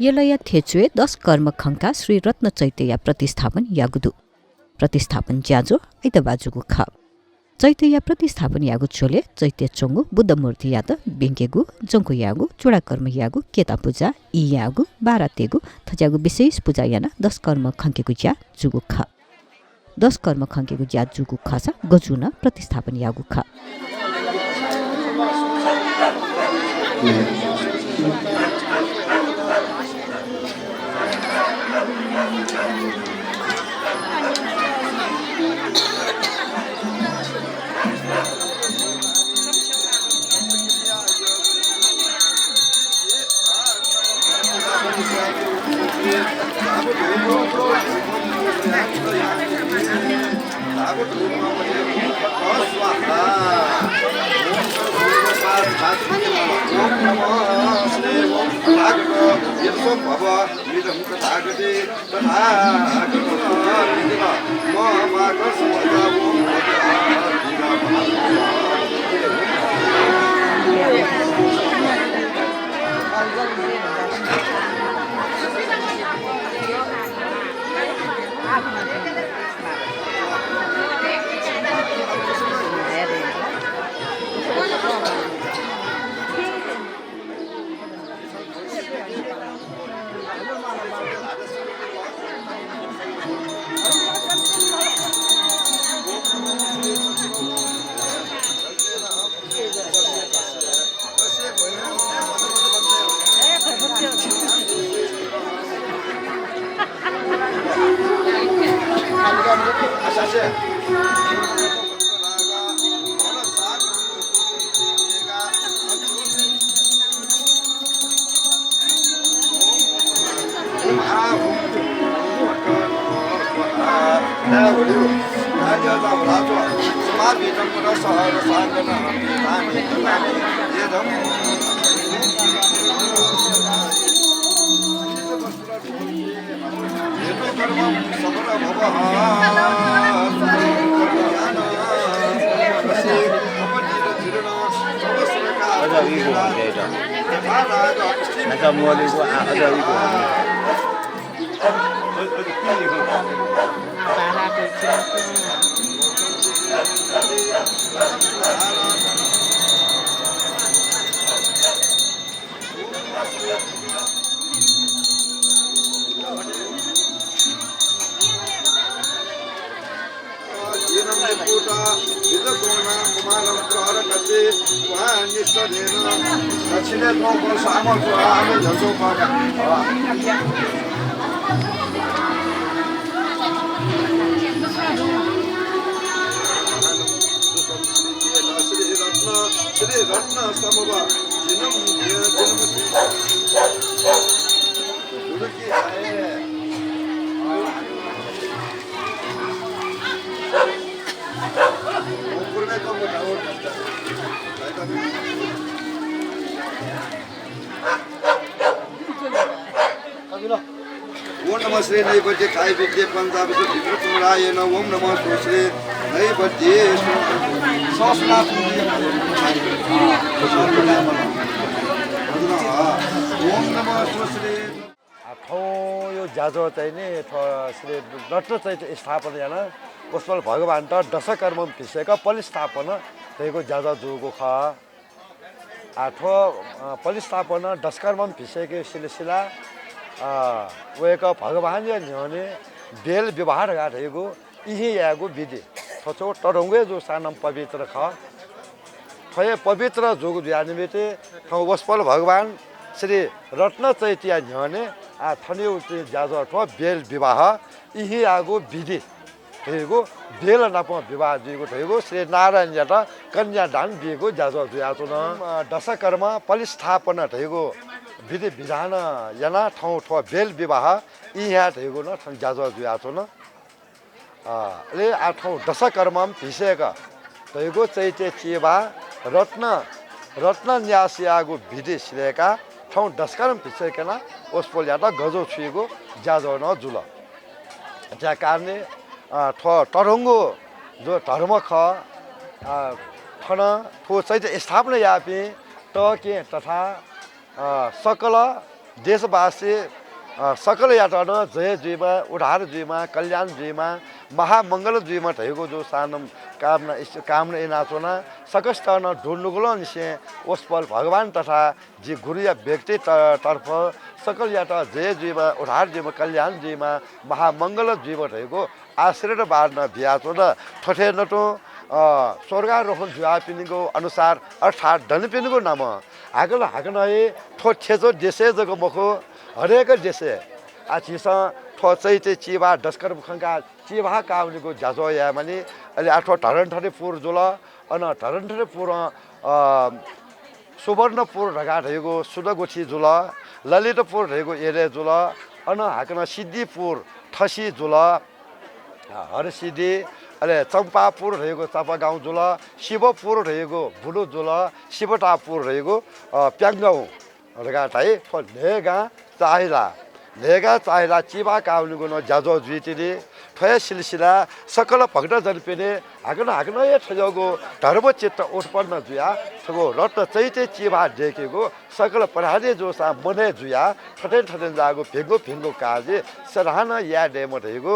यलया थेचुए 10 कर्मखंका श्री रत्न चैतन्य प्रतिस्थापन यागुदु प्रतिस्थापन ज्याजो ऐतबाजुगु ख चैतन्य प्रतिस्थापन यागु छोले चैत्य चोंगु बुद्ध मूर्ति यात बेंकेगु जंकु यागु चुडा कर्म यागु केता पूजा इ यागु बारातेगु थजागु विशेष पूजा याना 10 कर्म खंकेगु ज्या जुगु ख 10 कर्म खंकेगु ज्या जुगु खसा गजुना प्रतिस्थापन यागु ख ओम नमः श्री नैवेद्य काय विद्ये पंचाभिष विष्णु कुमाराय नमः ओम नमः श्री नैवेद्य सहस्रनाथ ओम नमः श्री यो जाजो चाहिँ नि श्री रत्न चाहिँ स्थापना याना पुष्पल भगवान त दशकर्म पिसेका परिस्थापना त्यहीको जाजा जुगो ख आठो परिस्थापना दशकर्म पिसेके सिलसिला वेक भगवान या न्योने बेल विवाह गाठेको इहे यागो विधि थचो टरंगे जो सानम पवित्र ख थय पवित्र जोग ज्ञानमेते थ वस्पल भगवान श्री रत्न चैत्य न्योने आ थन्यु जाजो थ बेल विवाह इहे यागो विधि थेगो बेल नप विवाह दिगो थेगो श्री नारायण जटा कन्यादान दिगो जाजो जुयातो न दशकर्म परिस्थापना थेगो विधि विधान याना ठाउँ ठ बेल विवाह यहाँ थेगो न थन जाजो जुयातो न ले आठौँ दशकर्म भिसेका थेगो चैते चेबा रत्न न्यासियागो विधि सिलेका ठाउँ दशकर्म भिसेका ओस्पोल याटा गजो छुइगो जाजो न जुल त्या कारणे टरङ्गो जो धर्म ख थन थो चैत्य स्थापना यापि त के तथा सकल देशवासी सकल यात्रा जय जुइमा उद्धार जुइमा कल्याण जुइमा महामङ्गल जुइमा ठेको जो सानम कामना एनाचोना सकस्तान ढुंडुगुलो निसे ओस्पल भगवान तथा जी गुरु या व्यक्ति तर्फ सकल यात्रा जय जुइमा उद्धार जुइमा कल्याण जुइमा महामङ्गल जुइमा ठेको आश्रय बार्न बियाचोना ठठे नटो स्वर्गारोहण जुआ पिनिको अनुसार अर्थात् धन पिनिको नाम हागल हागनए ठो छेजो देशे जगो मखो हरेक देशे आछिस ठो चैते चिबा डस्कर मुखंका चिबा काउनिको जाजो या माने अहिले आठो धरनठरे पुर जुल अन धरनठरे पुर सुवर्णपुर ढगा ढेको सुदगोठी जुल ललितपुर ढेको एरे जुल अन हाकन सिद्धिपुर ठसी जुल हरसिद्धि अहिले चम्पापुर रहेको चापागाउँ जुल शिवपुर रहेको बुडु जुल शिवटापुर रहेको प्याङगाउँ रगाटाई नेगा चाहिला चिबा काउनुको न जाजो जुइतिले ठय सिलसिला सकल भक्त जनपिने हागन ए ठजको धर्म चित्त उत्पन्न जुया थगो रत्न चैते चिबा देखेको सकल पराधे जोसा मने जुया ठटेन जागो भिङ्गो काजे सराहना या डेम रहेको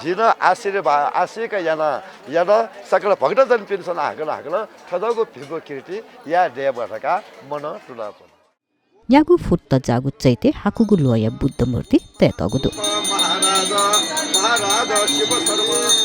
जिन आशीर्का याना सकल भक्त जनपिन सन हागन ठजको भिङ्गो कीर्ति या डेम रका मन टुना यागु फुट्ट जागु चैते हाकुगु लोया बुद्ध मूर्ति तेतगुदु महाराज शिव शर्म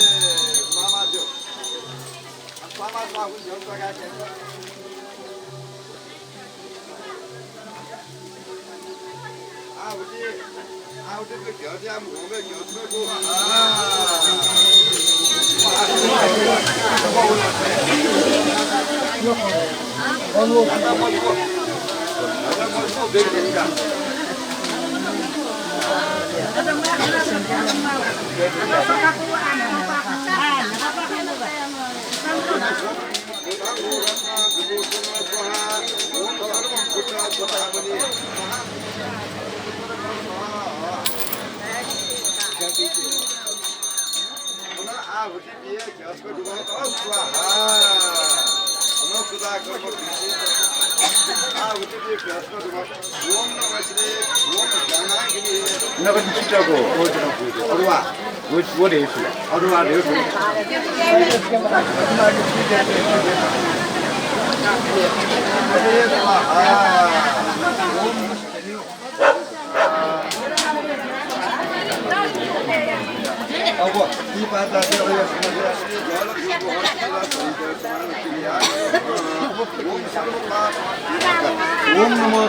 ओम नमो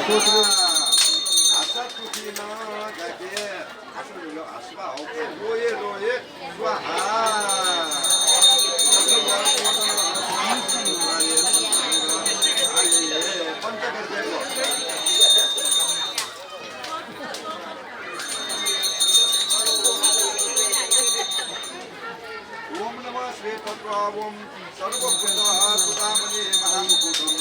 रोये स्वाहा ओम नमः श्री तत्त्वं सर्वभूतात्मने महामुकुटं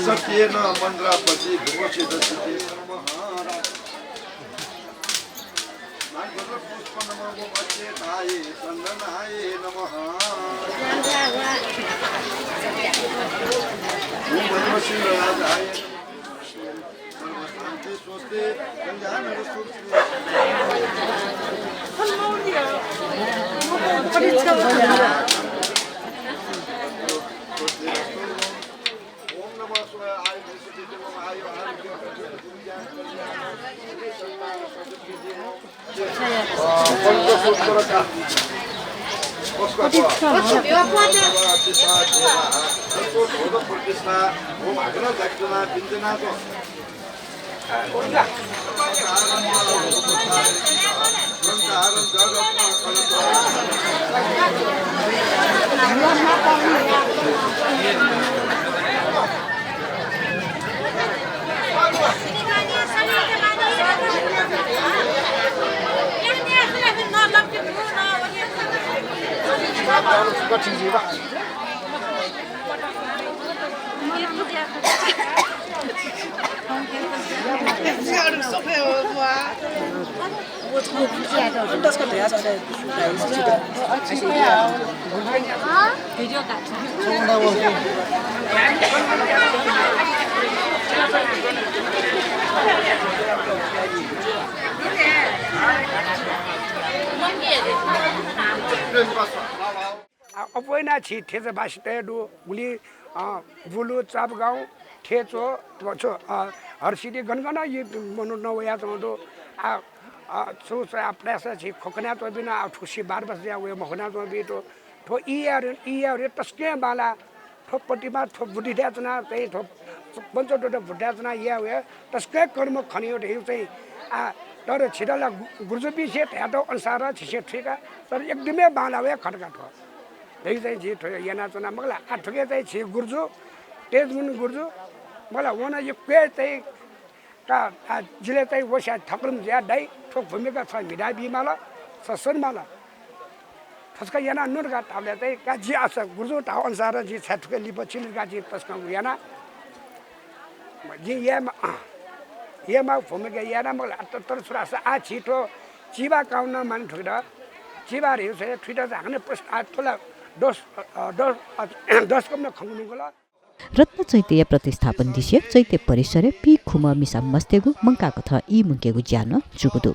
सत्येन मन्द्रापति घोषित अपना छि ठेज बासिते दु गुली बुलु चापगाउँ ठेचो छो हर्सिडी गनगना ये मनु नवया तो सो से अपने छि खोकना तो बिना ठुसी बार बस या वे मखना तो भी तो इयार तस्के बाला ठोपटिमा ठोप बुढी ड्याचना चाहिँ ठोप पञ्चो टोटो बुढ्याचना या वे तस्के कर्म खनियो ढेउ चाहिँ तर छिडला गुर्जुबी से हेटो अनुसार छिसे ठिका तर एकदमै बाला वे खटका ठो यही चाहिँ जी ठो याना चना मगला आठके चाहिँ छि गुर्जु तेजमुन गुर्जु मला वना यो के चाहिँ का जिले चाहिँ वसा ठक्रम ज्या दाइ ठोक भूमिका छ मिडा बिमाला ससन माला फसका याना नुरगा ताले चाहिँ का जी आस गुर्जु ता अनुसार जी छठके लिपछि का जी तस्का याना जी येमा भूमिका याना मगला तर सुरास आ छिटो चिबा काउन मान ठुडा चिबा रे से ठुडा जाने प्रश्न तोला दस कम खङ्गुनुगला रत्न चैत्य प्रतिस्थापन दिशे चैत्य परिसर पी खुम मिसा मस्तेगु मंका कथा ई मुंकेगु ज्यान जुगुदु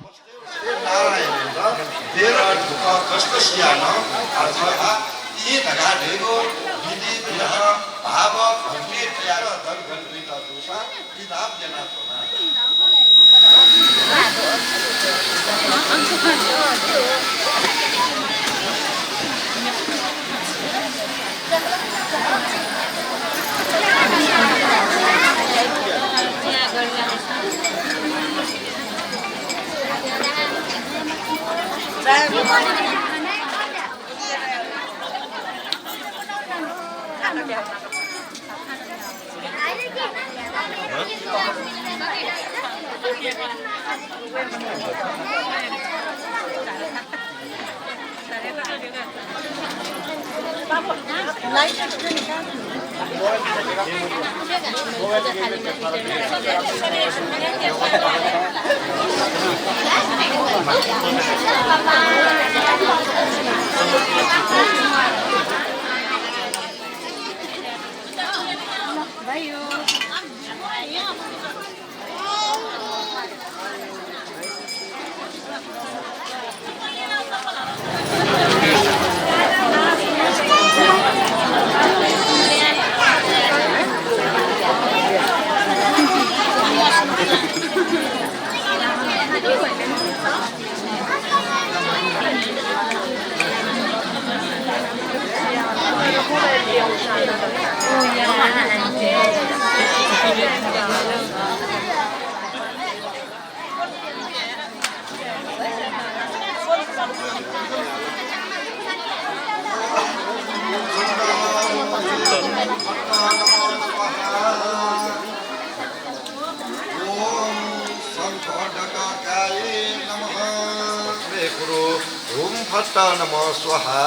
नमो स्वाहा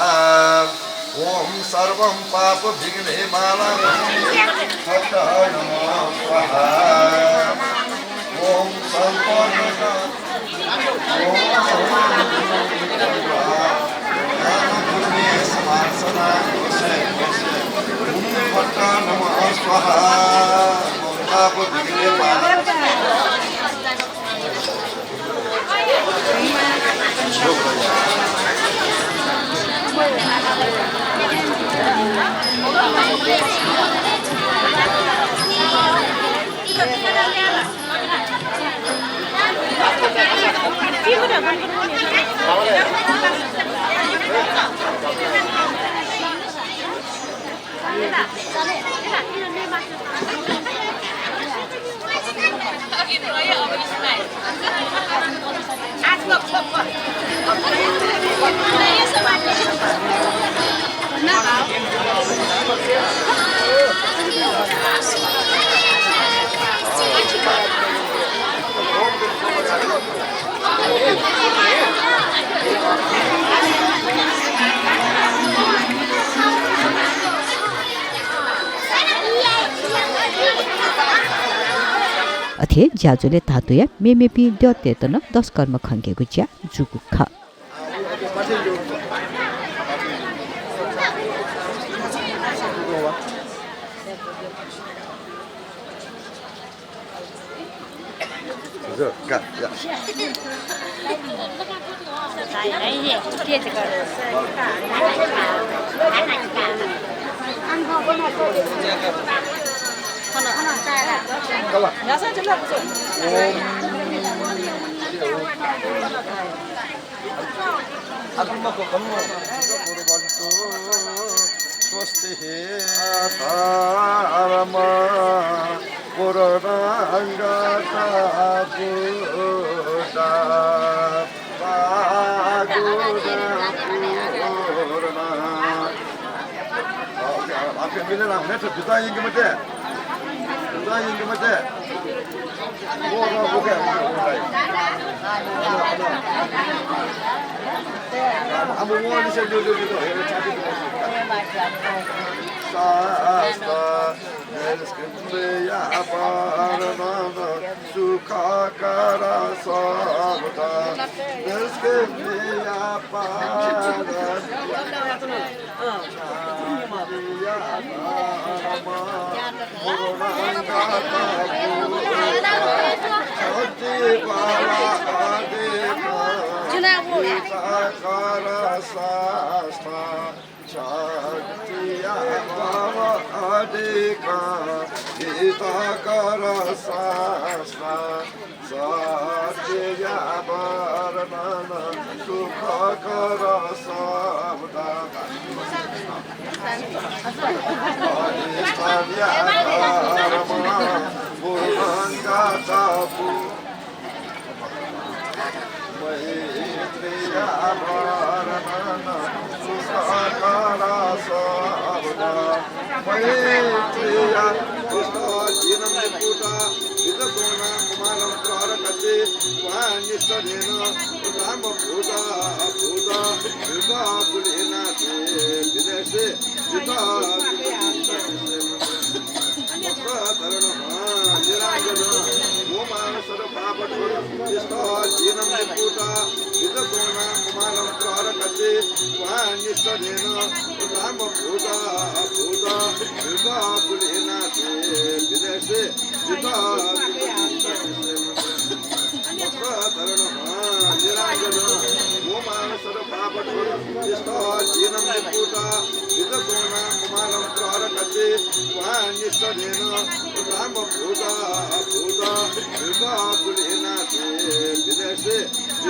ओम सर्वं पाप विघ्ने माला नमो स्वाहा ओम नमो स्वाहा ओम पाप विघ्ने माला Okay, अथे ज्याजोले धातुया मेमेपी द्यतेतन 10 कर्म खङ्गेको ज्या जुगु ख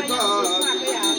Viva